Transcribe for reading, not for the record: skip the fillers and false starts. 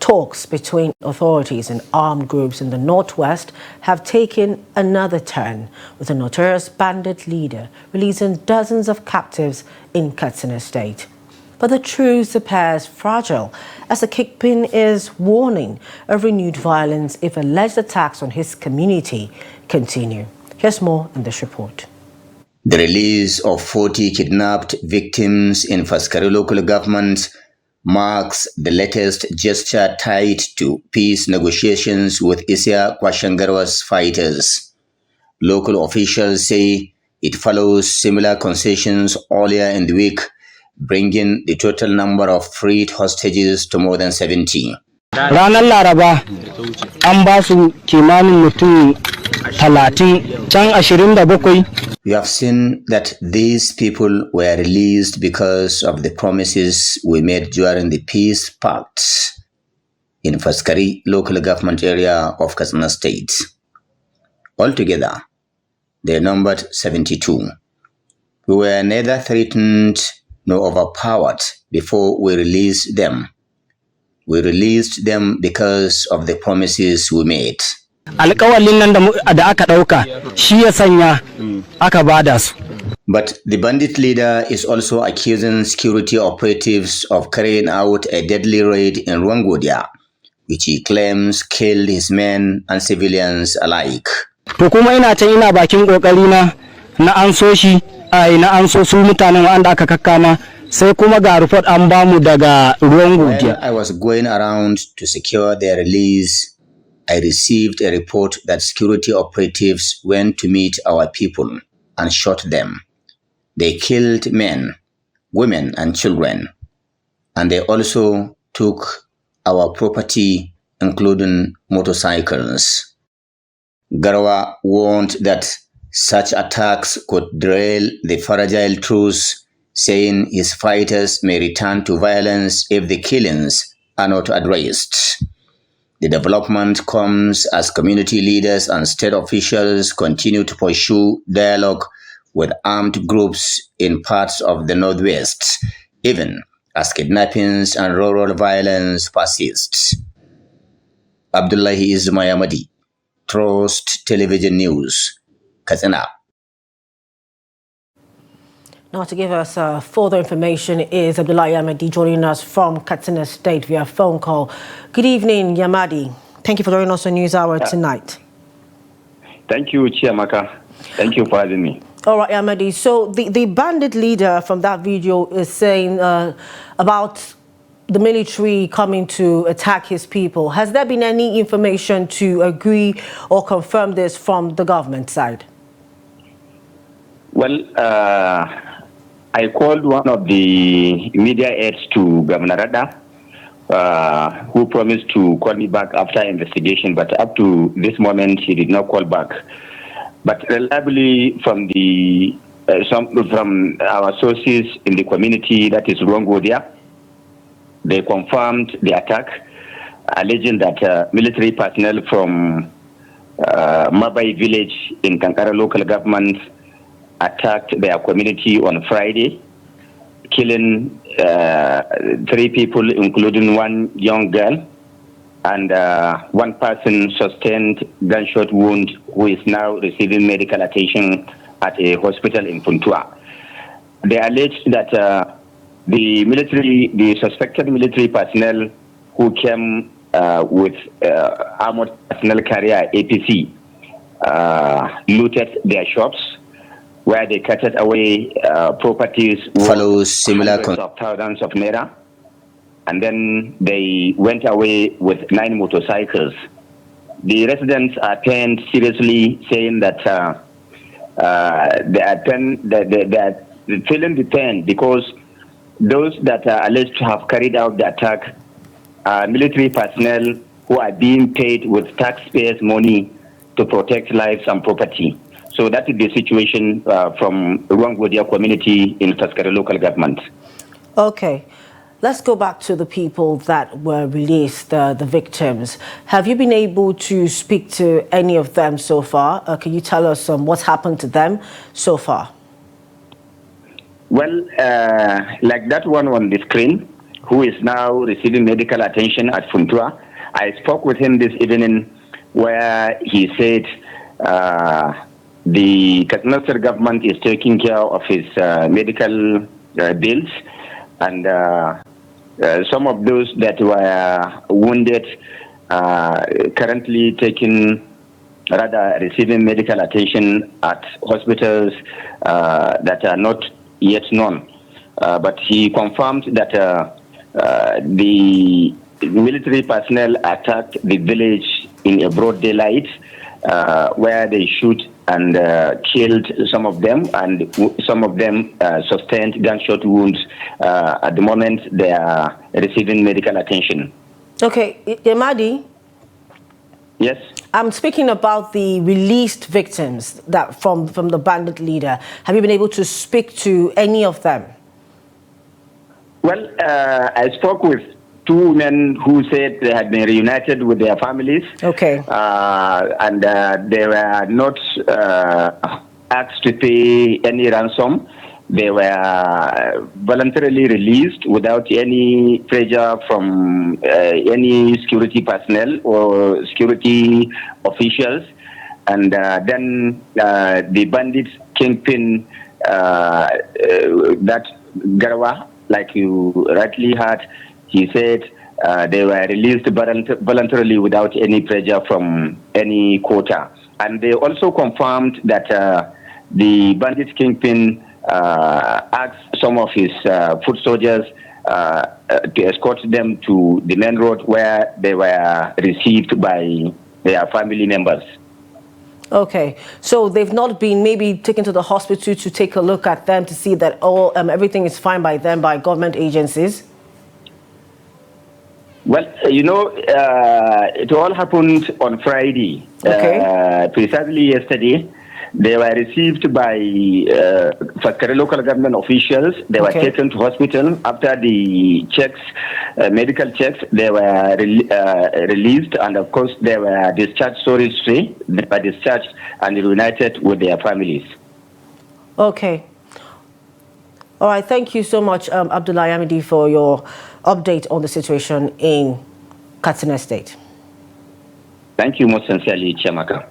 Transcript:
Talks between authorities and armed groups in the northwest have taken another turn, with a notorious bandit leader releasing dozens of captives in Katsina State. But the truce appears fragile, as the Kingpin is warning of renewed violence if alleged attacks on his community continue. Here's more in this report. The release of 40 kidnapped victims in Faskari local government marks the latest gesture tied to peace negotiations with Isia Kwashangarwa's fighters. Local officials say it follows similar concessions earlier in the week, bringing the total number of freed hostages to more than 70. Ranar Laraba an ba su kimanin mutum 30 can 27. We have seen that these people were released because of the promises we made during the peace pact in Faskari local government area of Katsina State. Altogether, they numbered 72. We were neither threatened nor overpowered before we released them. We released them because of the promises we made. Alƙawalin nan da aka ɗauka shi ya sanya aka bada su. But the bandit leader is also accusing security operatives of carrying out a deadly raid in Rwangodia, which he claims killed his men and civilians alike. To kuma ina bakin kokari na an so shi na an so su mutanen wanda aka kakkama sai kuma ga report an bamu daga Rwangodia. I was going around to secure their release. I received a report that security operatives went to meet our people and shot them. They killed men, women, and children, and they also took our property, including motorcycles. Garwa warned that such attacks could derail the fragile truce, saying his fighters may return to violence if the killings are not addressed. The development comes as community leaders and state officials continue to pursue dialogue with armed groups in parts of the northwest, even as kidnappings and rural violence persists. Abdullahi Ismayamadi, Trust Television News, Katsina. Now to give us further information is Abdullahi Yamadi joining us from Katsina State via phone call. Good evening, Yamadi. Thank you for joining us on News Hour tonight. Thank you, Chiamaka. Thank you for having me. All right, Yamadi. So the bandit leader from that video is saying about the military coming to attack his people. Has there been any information to agree or confirm this from the government side? Well, I called one of the media aides to Governor Rada, who promised to call me back after investigation, but up to this moment, he did not call back. But reliably from from our sources in the community, that is Rwangodia, they confirmed the attack, alleging that military personnel from Mabai village in Kankara local government attacked their community on Friday, killing 3 people, including 1 young girl, and 1 person sustained gunshot wound who is now receiving medical attention at a hospital in Puntua. They alleged that the suspected military personnel who came with armored personnel carrier APC looted their shops, where they carted away properties follows similar of thousands of naira, and then they went away with 9 motorcycles. The residents are pained seriously, saying that they are feeling the pain because those that are alleged to have carried out the attack are military personnel who are being paid with taxpayers' money to protect lives and property. So that is the situation from Rwangodia community in Faskari local government. Okay. Let's go back to the people that were released, the victims. Have you been able to speak to any of them so far? Can you tell us what's happened to them so far? Well, like that one on the screen, who is now receiving medical attention at Funtua. I spoke with him this evening, where he said the Katsina State government is taking care of his medical bills, and some of those that were wounded currently receiving medical attention at hospitals that are not yet known. But he confirmed that the military personnel attacked the village in a broad daylight, where they shoot and killed some of them, and some of them sustained gunshot wounds. At the moment, they are receiving medical attention. Okay, Yemadi? Yes? I'm speaking about the released victims that from the bandit leader. Have you been able to speak to any of them? Well, I spoke with two women who said they had been reunited with their families. Okay. And they were not asked to pay any ransom. They were voluntarily released without any pressure from any security personnel or security officials. And then the bandit Kingpin, that Garwa, like you rightly heard, he said they were released voluntarily without any pressure from any quota. And they also confirmed that the bandit Kingpin asked some of his foot soldiers to escort them to the main road, where they were received by their family members. Okay, so they've not been maybe taken to the hospital to take a look at them to see that everything is fine by them, by government agencies? Well, you know, it all happened on Friday. Okay. Precisely yesterday, they were received by Faskari local government officials. They were taken to hospital. After the checks, medical checks, they were released, and of course they were discharged. They were discharged and reunited with their families. Okay. All right. Thank you so much, Abdullah Yamidi, for your update on the situation in Katsina State. Thank you most sincerely, Chiamaka.